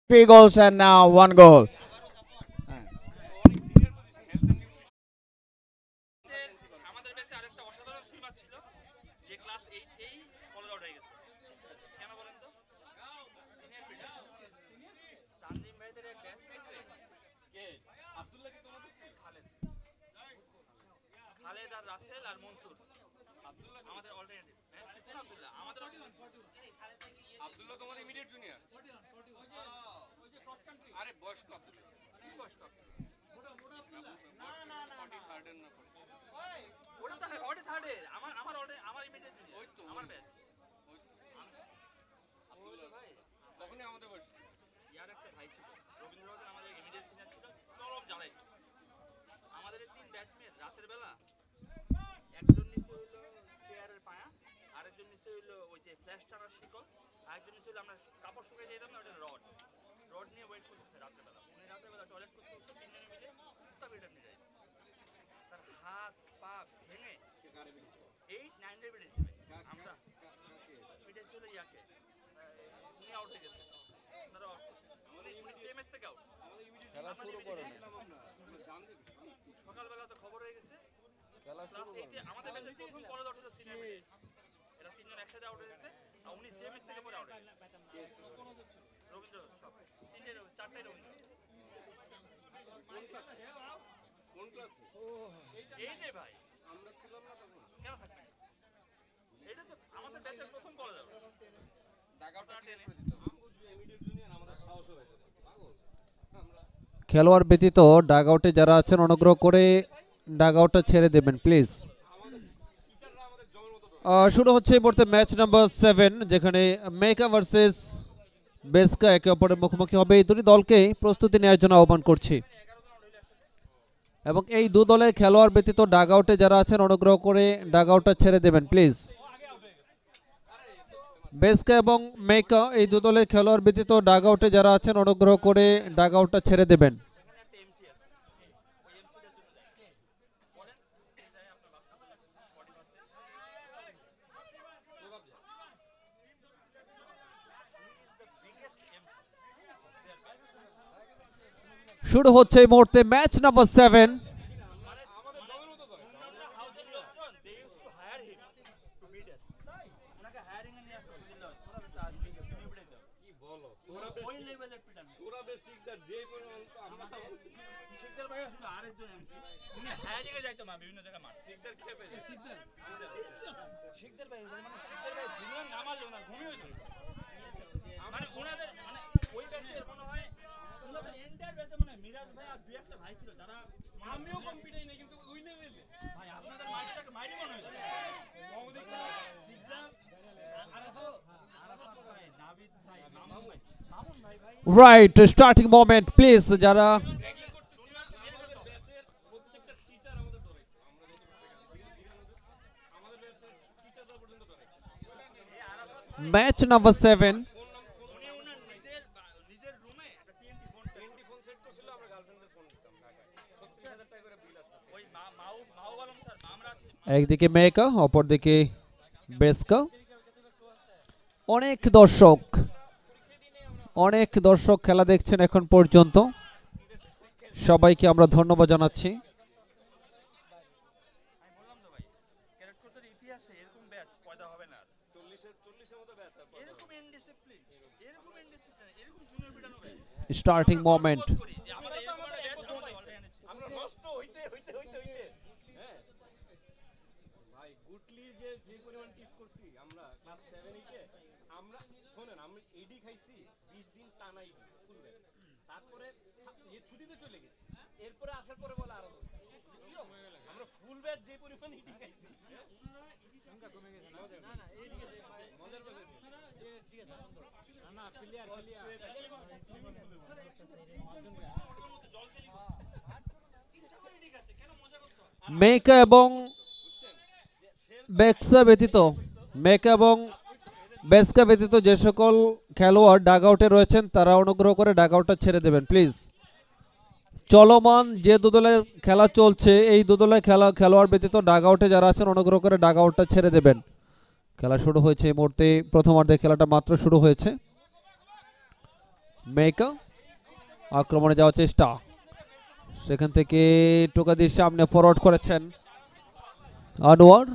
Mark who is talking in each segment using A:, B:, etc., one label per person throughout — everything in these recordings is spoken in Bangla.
A: 3 goals and now 1 goal.
B: খেলোয়াড় ব্যতীত ডাগআউটে যারা আছেন অনুগ্রহ করে ডাগআউটটা ছেড়ে দেবেন প্লিজ। শুরু হচ্ছে এই মুহূর্তে ম্যাচ নাম্বার 7, যেখানে মেকা ভার্সেস বেসকা একে অপরের মুখোমুখি হবে। এই দুটি দলকে প্রস্তুতি নেওয়ার জন্য আহ্বান করছি এবং এই দু দলের খেলোয়াড় ব্যতীত ডাগআউটে যারা আছেন অনুগ্রহ করে ডাগআউটটা ছেড়ে দেবেন প্লিজ। বেসকা এবং মেকা এই দু দলের খেলোয়াড় ব্যতীত ডাগআউটে যারা আছেন অনুগ্রহ করে ডাগআউটটা ছেড়ে দেবেন। শুরু হচ্ছে এই মুহূর্তে match number 7। Right, starting moment please. যারা ম্যাচ নাম্বার 7। একদিকে মেকা, অপরদিকে বেসকা। অনেক দর্শক খেলা দেখছেন এখন পর্যন্ত, সবাইকে আমরা ধন্যবাদ জানাচ্ছি। Starting moment. মেকা এবং বেসকা ব্যতীত যে সকল খেলোয়াড় ডাগআউটে রয়েছেন তারা অনুগ্রহ করে ডাগআউটটা ছেড়ে দেবেন প্লিজ। চলমান যে দু দলের খেলা চলছে, এই দু দলের খেলোয়াড় ব্যতীত ডাগআউটে যারা আছেন অনুগ্রহ করে ডাগআউটটা ছেড়ে দেবেন। খেলা শুরু হয়েছে এই মুহূর্তে, প্রথমার্ধে খেলাটা মাত্র শুরু হয়েছে। মেকা আক্রমণে যাওয়ার চেষ্টা, সেখান থেকে টোকা দিয়ে সামনে ফরওয়ার্ড করেছেন আনোয়ার,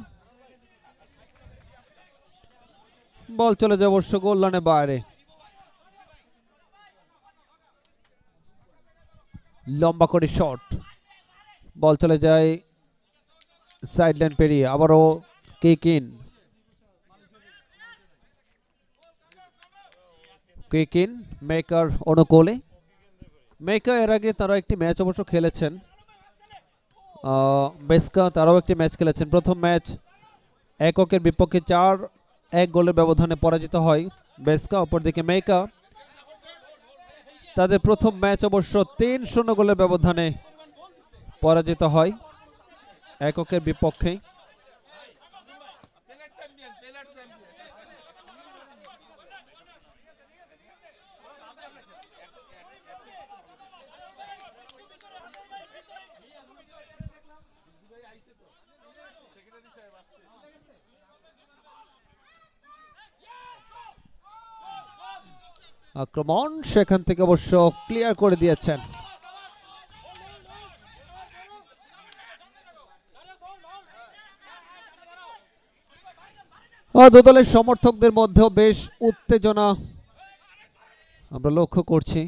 B: বল চলে যায় অবশ্য গোল লাইনের বাইরে। লম্বা করে শট, বল চলে যায় সাইড লাইন পেরিয়ে, আবারও kick in. Kick in maker অনুকূলে। মেকা এর আগে তারা একটি ম্যাচ অবশ্য খেলেছেন, বেসকা তারাও একটি ম্যাচ খেলেছেন। প্রথম ম্যাচ এককের বিপক্ষে 4-1 গোলের ব্যবধানে পরাজিত হয় বেসকা। অপরদিকে মেকা তাদের প্রথম ম্যাচ অবশ্য 3-0 গোলের ব্যবধানে পরাজিত হয় এককের বিপক্ষে। আক্রমণ সেখান থেকে অবশ্য ক্লিয়ার করে দিয়েছেন। দু দলের সমর্থকদের মধ্যেও বেশ উত্তেজনা আমরা লক্ষ্য করছি।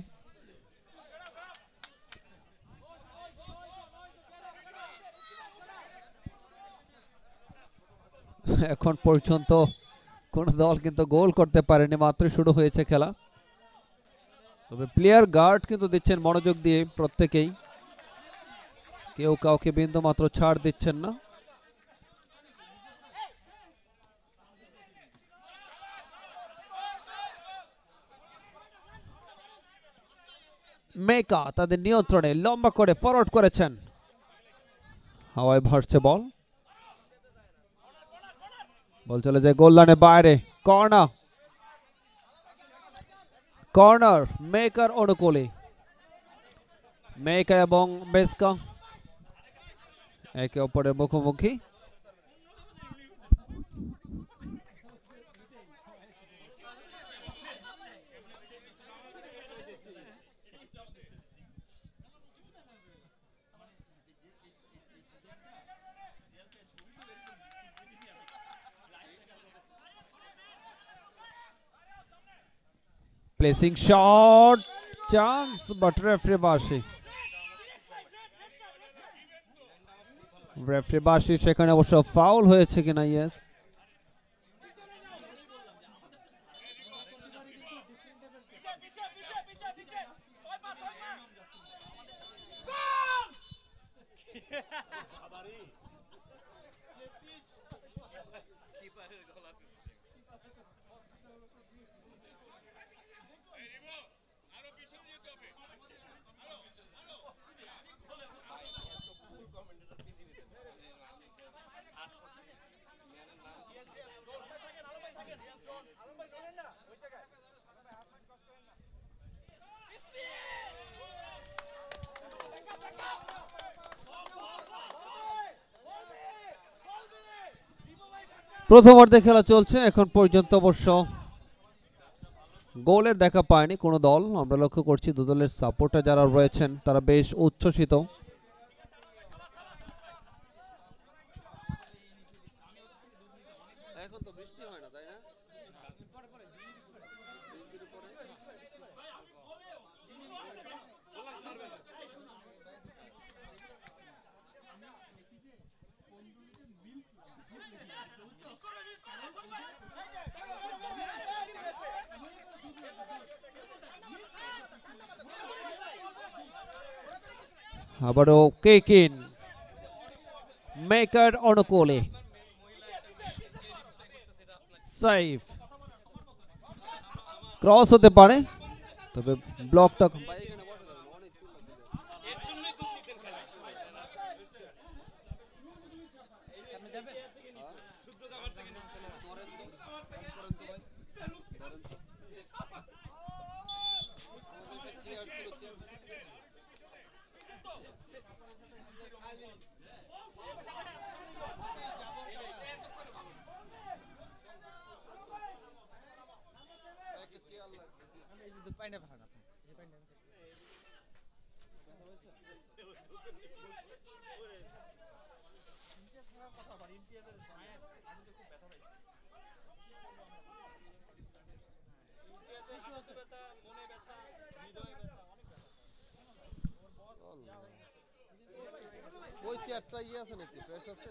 B: এখন পর্যন্ত কোন দল কিন্তু গোল করতে পারেনি, মাত্র শুরু হয়েছে খেলা। তবে প্লেয়ার গার্ড কিন্তু দিচ্ছেন মনোযোগ দিয়ে প্রত্যেকেই, কেউ কাউকে বিন্দু মাত্র ছাড় দিচ্ছেন না। মেকা তাদের নিয়ন্ত্রণে লম্বা করে ফরওয়ার্ড করেছেন, হাওয়ায় ভাসছে বল, বল চলে যায় গোল লাইনের বাইরে। কর্নার, কর্নার মেকার অনুকূলে। মেকা এবং বেসকা একে অপরের মুখোমুখি। Placing shot, chance, but referee বাঁশি। রেফারি বাঁশি সেখানে অবশ্য ফাউল হয়েছে কিনা, ইয়েস। প্রথম অর্ধে খেলা চলছে, এখন পর্যন্ত অবশ্য গোলের দেখা পায়নি কোনো দল। আমরা লক্ষ্য করছি দু দলের সাপোর্টার যারা রয়েছেন তারা বেশ উচ্ছ্বসিত। এখন তো বৃষ্টি হয় না, তাই না? আবারও কিক ইন মেকার অনুকূলে। সেভ, ক্রস হতে পারে, তবে ব্লকটা
C: ওই চেয়ারটা ইয়ে আছে নাকি ফ্রেশ আছে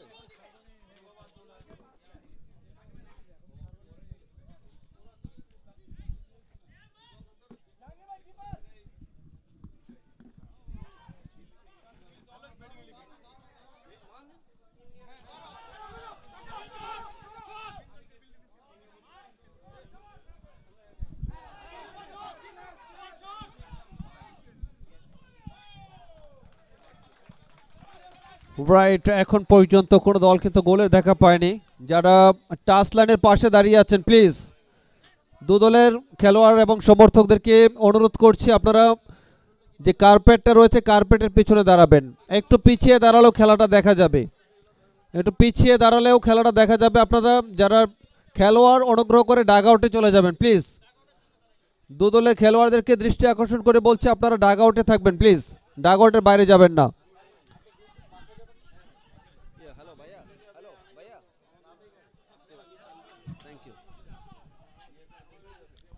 B: রাইট, এখন পর্যন্ত কোনো দল কিন্তু গোলের দেখা পায়নি। যারা টাচ লাইনের পাশে দাঁড়িয়ে আছেন প্লিজ দু দলের খেলোয়াড় এবং সমর্থকদেরকে অনুরোধ করছি আপনারা যে কার্পেটটা রয়েছে কার্পেটের পিছনে দাঁড়াবেন। একটু পিছিয়ে দাঁড়ালেও খেলাটা দেখা যাবে, একটু পিছিয়ে দাঁড়ালেও খেলাটা দেখা যাবে। আপনারা যারা খেলোয়াড় অনুগ্রহ করে ডাগ আউটে চলে যাবেন প্লিজ। দু দলের খেলোয়াড়দেরকে দৃষ্টি আকর্ষণ করে বলছি আপনারা ডাগ আউটে থাকবেন প্লিজ, ডাগ আউটের বাইরে যাবেন না।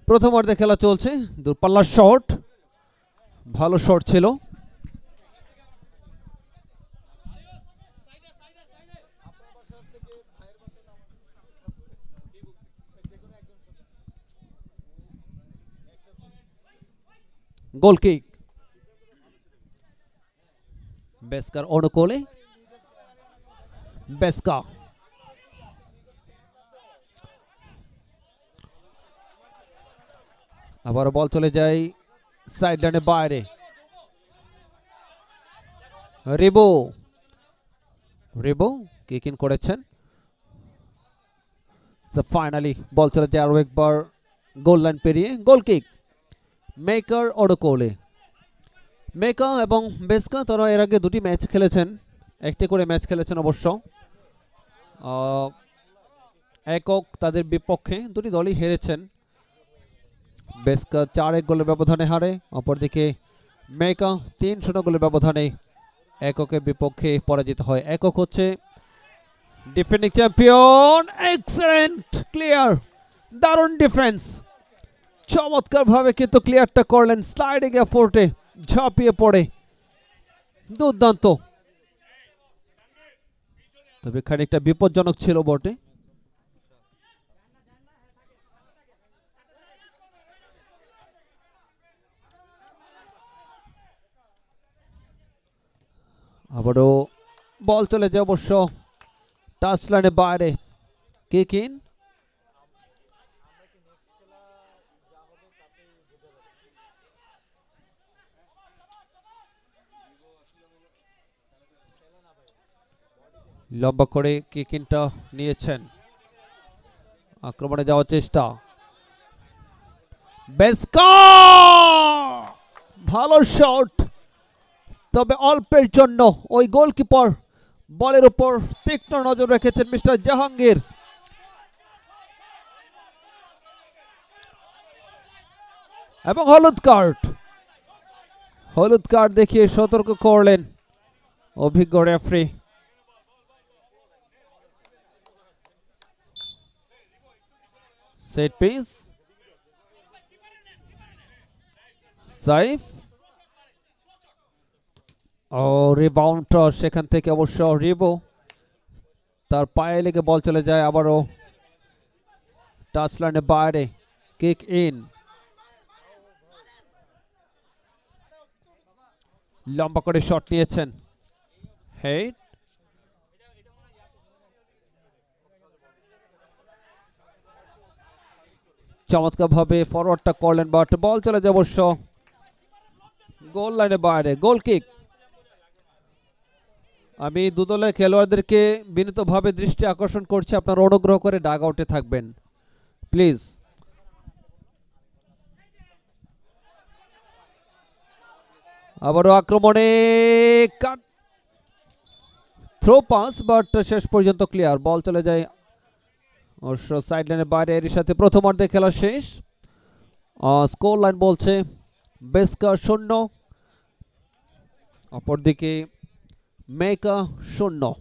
B: প্রথম অর্ধে খেলা চলছে, দূরপাল্লার শট, ভালো শট ছিল। গোল কিক বেস্কার অনুকূলে, বেস্কা আবার বল চলে যায় সাইড লাইনের বাইরে। রিবো রিবো কিক ইন করেছেন। ফাইনালি বল চলে যায় আরো একবার গোল লাইন পেরিয়ে। গোল কিক মেকার অনুকূলে। মেকা এবং বেস্কা তারা এর আগে দুটি ম্যাচ খেলেছেন, একটি করে ম্যাচ খেলেছেন অবশ্য। একক তাদের বিপক্ষে দুটি দলই হেরেছেন। বেস্কা 4-1 গোলের ব্যবধানে হারে, অপরদিকে মেকা 3-0 গোলের ব্যবধানে এককের বিপক্ষে পরাজিত হয়। একক হচ্ছে ডিফেন্ডিং চ্যাম্পিয়ন। এক্সেলেন্ট ক্লিয়ার, দারুণ ডিফেন্স, চমৎকার ভাবে কিন্তু ক্লিয়ারটা করলেন স্লাইডিং এফোর্টে, ঝাঁপিয়ে পড়ে, দুর্দান্ত। তবে খানিকটা বিপজ্জনক ছিল বটে। আবারও বল চলে যায় অবশ্য টাচ লাইনের বাইরে। Kick in. লম্বা করে কিক ইনটা নিয়েছেন, আক্রমণে যাওয়ার চেষ্টা। বেস্কা ভালো শট, তবে অল্পের জন্য ওই গোলকিপার বলের উপর তীক্ষ্ণ নজর রেখেছেন মিস্টার জাহাঙ্গীর। এবং হলুদ কার্ড দেখিয়ে সতর্ক করলেন অভিজ্ঞ রেফারি। সেট পিস, সাইফ ও রিবাউন্ডটা সেখান থেকে অবশ্য রিবো তার পায়ে লেগে বল চলে যায় আবারও টাচ লাইনের বাইরে। কিক ইন, লম্বা করে শট নিয়েছেন। হেড চমৎকার ভাবে ফরওয়ার্ডটা করলেন, বাট বল চলে যায় অবশ্য গোল লাইনের বাইরে। গোল কিক। আমি দুদলের খেলোয়াড়দেরকে বিনীতভাবে দৃষ্টি আকর্ষণ করছি আপনারা অনুগ্রহ করে ডাগ আউটে থাকবেন প্লিজ। আবারও আক্রমণে থ্রো পাস, বাট শেষ পর্যন্ত ক্লিয়ার। বল চলে যায় অবশ্য সাইড লাইনের বাইরে। এর সাথে প্রথমার্ধে খেলা শেষ। স্কোর লাইন বলছে বেস্কা 0, অপরদিকে মেকা 0।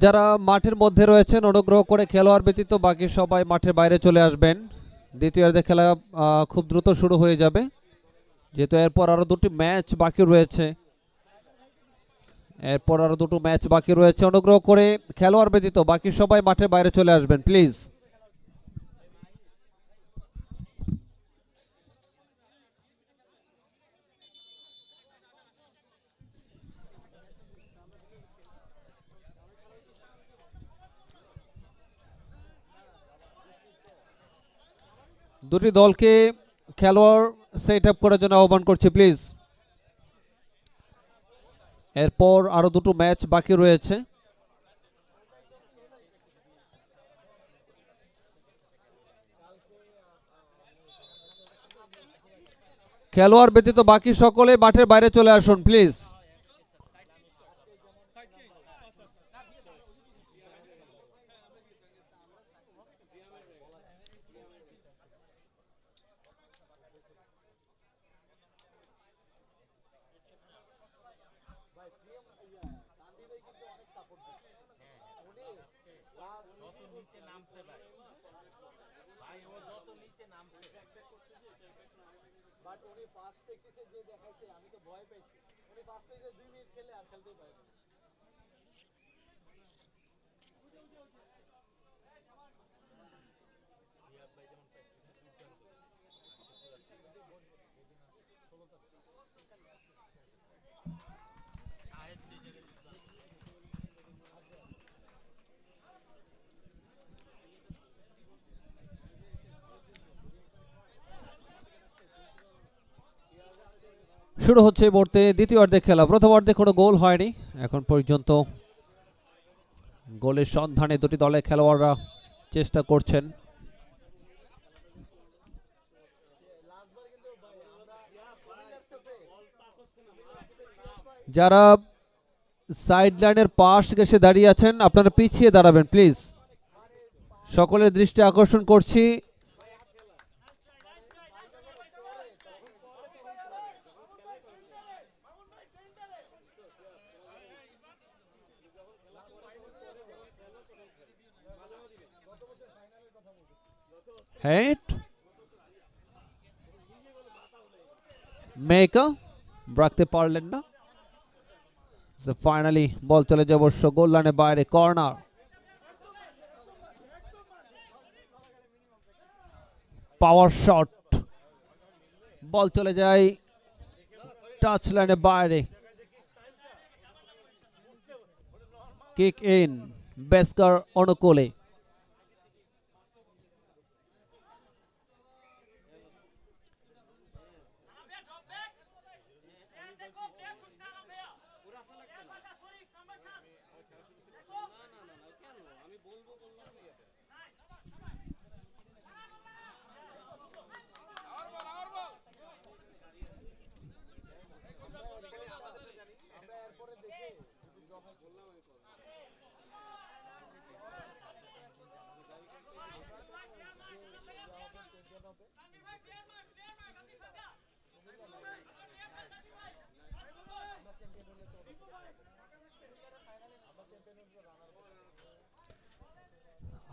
B: যারা মাঠের মধ্যে রয়েছেন অনুগ্রহ করে খেলোয়াড় ব্যতীত বাকি সবাই মাঠের বাইরে চলে আসবেন। দ্বিতীয়ার্ধের খেলা খুব দ্রুত শুরু হয়ে যাবে, যেহেতু এরপর আরো দুটি ম্যাচ বাকি রয়েছে। অনুগ্রহ করে খেলোয়াড় ব্যতীত বাকি সবাই মাঠের বাইরে চলে আসবেন প্লিজ। দুটি দলকে খেলোয়াড় সেট আপ করার জন্য আহ্বান করছি প্লিজ। এরপর আরো দুটো ম্যাচ বাকি রয়েছে। খেলোয়াড় ব্যতীত বাকি সকলে মাঠের বাইরে চলে আসুন প্লিজ। শুরু হচ্ছে এই মুহূর্তে দ্বিতীয় অর্ধের খেলা। প্রথম অর্ধে কোনো গোল হয়নি এখন পর্যন্ত। গোলের সন্ধানে দুটি দলের খেলোয়াড়রা চেষ্টা করছেন। যারা সাইড লাইনের পাশ ঘেঁষে দাঁড়িয়ে আছেন আপনারা পিছিয়ে দাঁড়াবেন প্লিজ। সকলের দৃষ্টি আকর্ষণ করছি, মেকা রাখতে পারলেন না। ফাইনালি বল চলে যায় অবশ্য গোল লাইনের বাইরে, কর্নার। পাওয়ার শট, বল চলে যায় টাচ লাইনের বাইরে। কিক ইন বেস্কার অনুকূলে।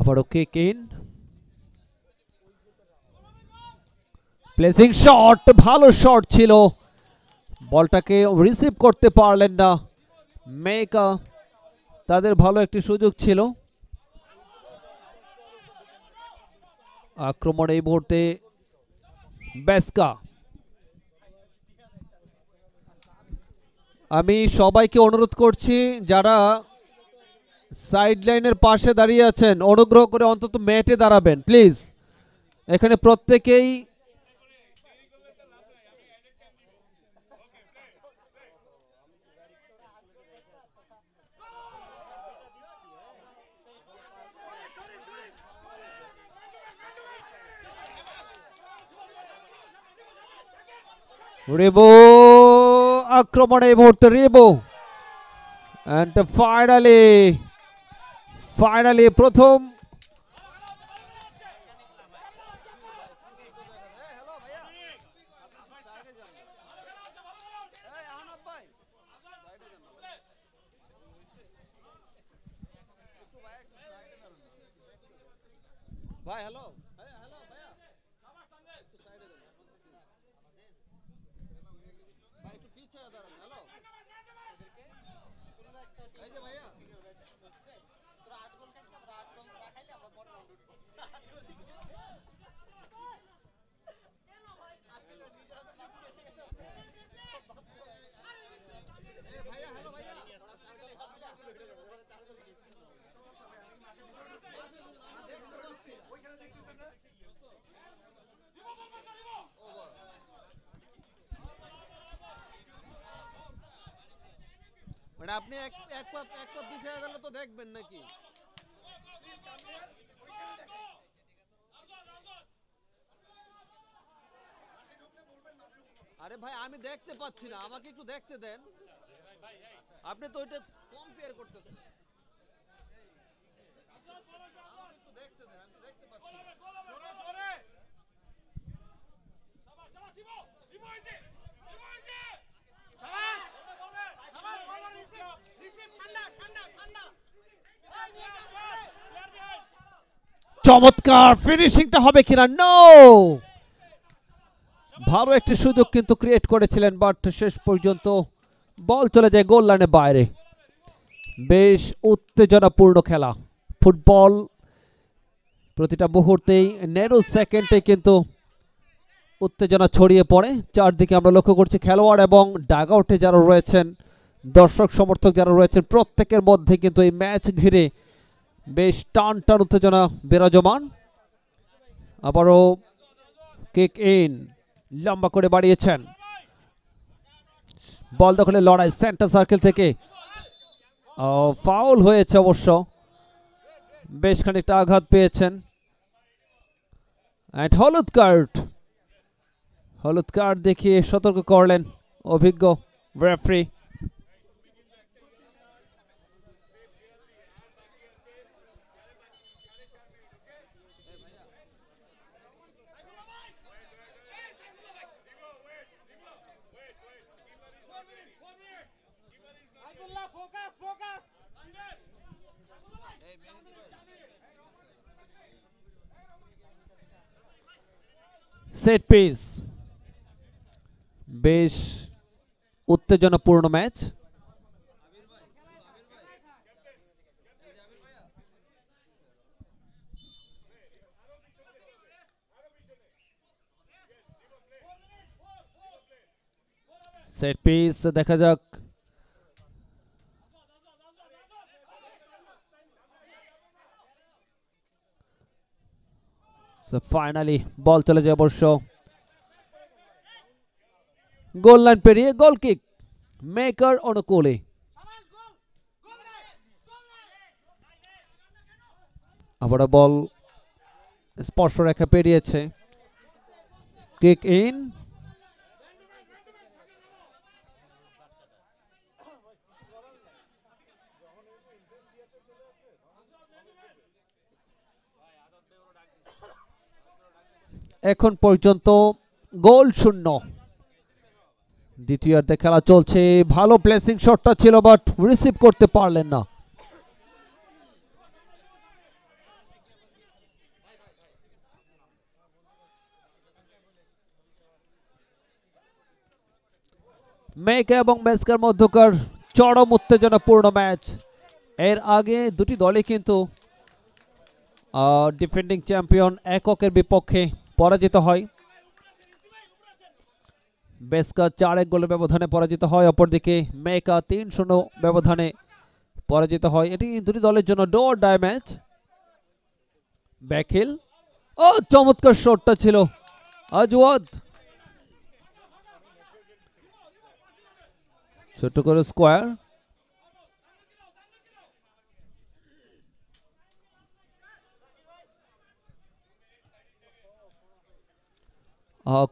B: আবারও কিক ইন, প্লেসিং শট, ভালো শট ছিল, বলটাকে রিসিভ করতে পারলেন না মেকা। তাদের ভালো একটি সুযোগ ছিল। আক্রমণ এই মুহূর্তে বেসকা। আমি সবাইকে অনুরোধ করছি যারা সাইড লাইনের পাশে দাঁড়িয়ে আছেন অনুগ্রহ করে অন্তত ম্যাটে দাঁড়াবেন প্লিজ। এখানে প্রত্যেকেই রেবো আক্রমণে এই মুহূর্তে রেবো এন্ড ফাইনালি প্রথম ভাই হ্যালো মানে আপনি এক পা পিছিয়ে গেলে তো দেখবেন নাকি? আরে ভাই আমি দেখতে পাচ্ছি না, আমাকে একটু দেখতে দেন। আপনি তো ওইটা কম্পেয়ার করতেছেন। আমাকে একটু দেখতে দেন, আমি দেখতে পাচ্ছি না। চমৎকার ফিনিশিংটা হবে কিনা? নো, ভালো একটি সুযোগ কিন্তু ক্রিয়েট করেছিলেন বাট শেষ পর্যন্ত বল চলে যায় গোল লাইনের বাইরে। বেশ উত্তেজনাপূর্ণ খেলা ফুটবল, প্রতিটা মুহূর্তেই ন্যানো সেকেন্ডে কিন্তু উত্তেজনা ছড়িয়ে পড়ে চারদিকে। আমরা লক্ষ্য করছি খেলোয়াড় এবং ডাগআউটে যারা রয়েছেন, দর্শক সমর্থক যারা রয়েছেন, প্রত্যেকের মধ্যে কিন্তু এই ম্যাচ ঘিরে বেশ টান টান উত্তেজনা বিরাজমান। আবারও কিক ইন, লম্বা করে বাড়িয়েছেন, বল দখলে লড়াই সেন্টার সার্কেল থেকে। ফাউল হয়েছে অবশ্য, বেশ খানিকটা আঘাত পেয়েছেন। এন্ড হলুদ কার্ড দেখিয়ে সতর্ক করলেন অভিজ্ঞ রেফারি। সেট পিস, বেশ উত্তেজনাপূর্ণ ম্যাচ। সেট পিস দেখা যাক। ফাইনালি বল চলে যায় অবশ্য গোল লাইন পেরিয়ে। গোল কিক মেকার অনুকূলে। আবারও বল স্পর্শ রেখা পেরিয়েছে, কিক ইন। এখন পর্যন্ত গোল শূন্য। দ্বিতীয়ার্ধে খেলা চলছে, ভালো প্লেসিং শটটা ছিল বাট রিসিভ করতে পারলেন না। মেকা এবং মেসকার মধ্যকার চরম উত্তেজনাপূর্ণ ম্যাচ। এর আগে দুটি দলই কিন্তু ডিফেন্ডিং চ্যাম্পিয়ন এককের বিপক্ষে পরাজিত হয়। বেসকা 4-1 গোলের ব্যবধানে পরাজিত হয়, অপরদিকে মেকা 3-0 ব্যবধানে পরাজিত হয়। এটি দুটি দলের জন্য do or die match. Backheel, ও চমৎকার শটটা ছিল আজওয়াদ, ছোট করে স্কোয়ার।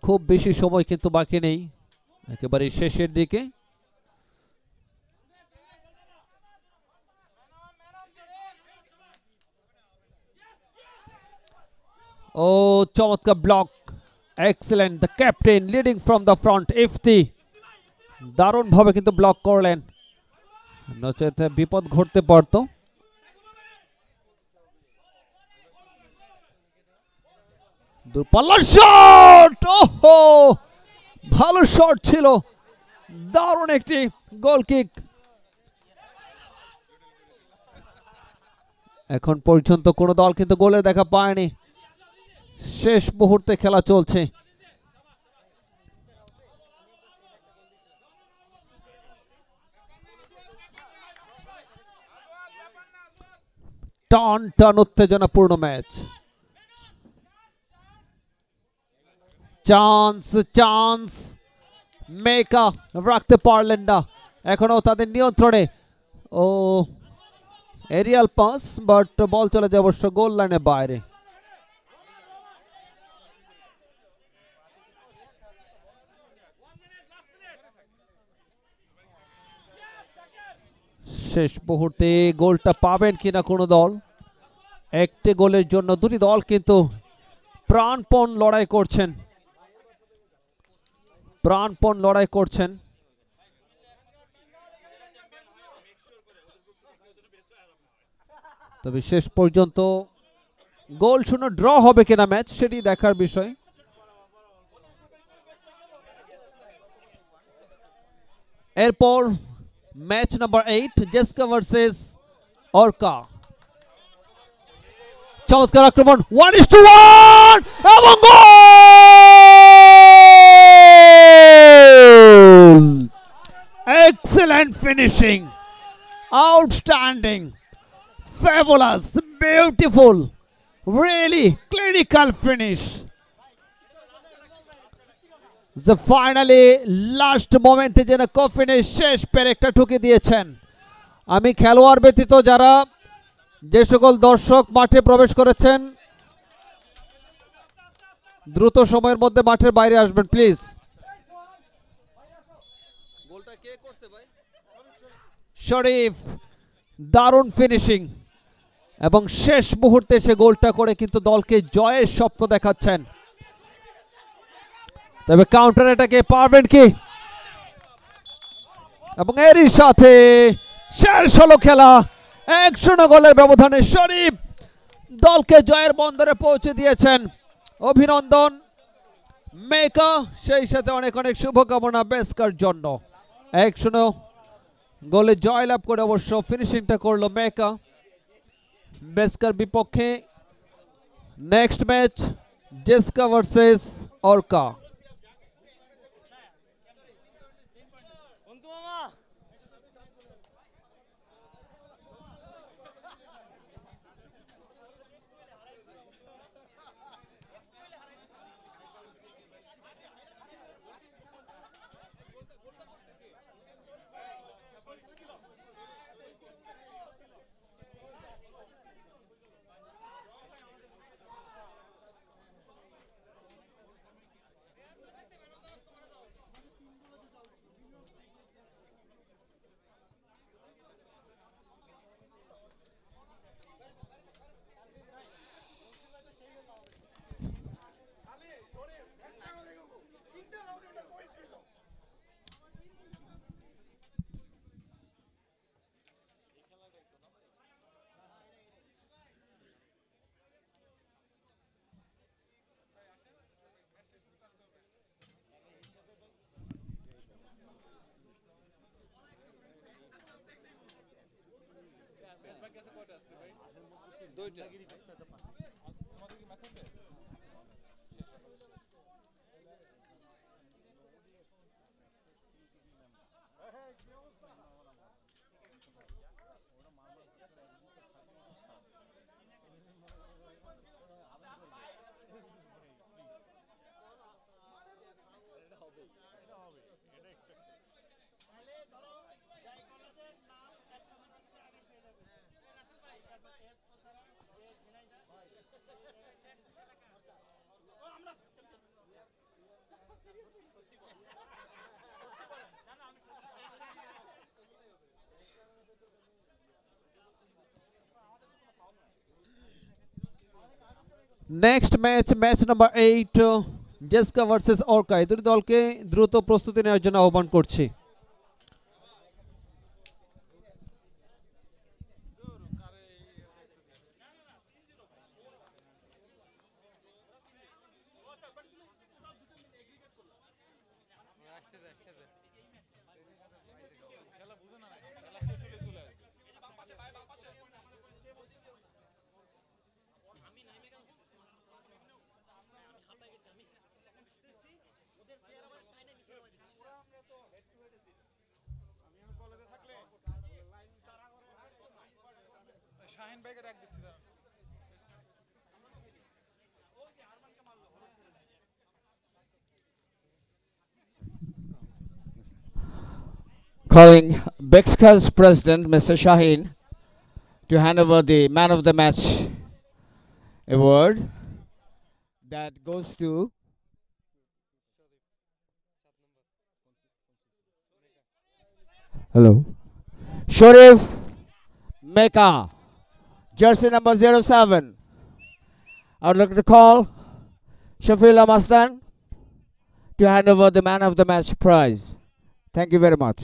B: খুব বেশি সময় কিন্তু বাকি নেই, একেবারে শেষের দিকে। ও চমৎকার block, excellent, the captain leading from the front. Ifti দারুণ ভাবে কিন্তু ব্লক করলেন, নচেত বিপদ ঘটতে পারত। দূরপাল্লার শট, ওহো ভালো শট ছিল, দারুণ একটি গোল কিক। এখন পর্যন্ত কোনো দল কিন্তু গোলের দেখা পায়নি, শেষ মুহূর্তে খেলা চলছে। টান টান উত্তেজনাপূর্ণ ম্যাচ। চান্স চান্স, মেকা রাখতে পারলেন না, এখনো তাদের নিয়ন্ত্রণে। ও এরিয়াল পাস, বাট বল চলে যায় অবশ্য গোল লাইনের বাইরে। শেষ মুহূর্তে গোলটা পাবেন কিনা কোনো দল। একটি গোলের জন্য দুটি দল কিন্তু প্রাণপণ লড়াই করছেন, প্রাণপণ লড়াই করছেন। তবে শেষ পর্যন্ত গোল শূন্য ড্র হবে কিনা ম্যাচ, সেটি দেখার বিষয়। এরপর ম্যাচ নাম্বার 8, জেসকা ভার্সেস অর্কা। চমৎকার আক্রমণ, 1-1 এবং গোল! Excellent finishing, outstanding, fabulous, beautiful, really clinical finish. The finally last moment যেন কফিনে শেষ পেরেকটা ঠুকে দিয়েছেন। আমি খেলোয়াড় ব্যতীত যারা যে সকল দর্শক মাঠে প্রবেশ করেছেন দ্রুত সময়ের মধ্যে মাঠের বাইরে আসবেন প্লিজ।
C: গোলটা কে করছে ভাই?
B: শরীফ, দারুণ ফিনিশিং, এবং শেষ মুহূর্তে সে গোলটা করে কিন্তু দলকে জয়ের স্বপ্ন দেখাচ্ছেন। তবে কাউন্টার অ্যাটাকে পারবেন কি? এবং এরই সাথে শেষ হলো খেলা। 1-0 গোলের ব্যবধানে শরীফ দলকে জয়ের বন্দরে পৌঁছে দিয়েছেন। অভিনন্দন মেকা, সেই সাথে অনেক অনেক শুভকামনা বেসকার জন্য। 1-0 গোলে জয়লাভ করে অবশ্য ফিনিশিংটা করলো মেকা বেসকার বিপক্ষে। নেক্সট ম্যাচ জেসকা ভার্সেস অর্কা।
C: দুইটা
B: নেক্সট ম্যাচ নাম্বার 8 জেসকা ভার্সেস অর্কা। এই দুটি দলকে দ্রুত প্রস্তুতি নেওয়ার জন্য আহ্বান করছি।
C: শাহিন ভাইকে ডাক দিচ্ছি দাঁড়ান।
A: Calling Bexka's president, Mr. Shaheen, to hand over the man of the match award that goes to Sharif Mecca, jersey number 07. I would like to call Shafil Amastan to hand over the man of the match prize. Thank you very much.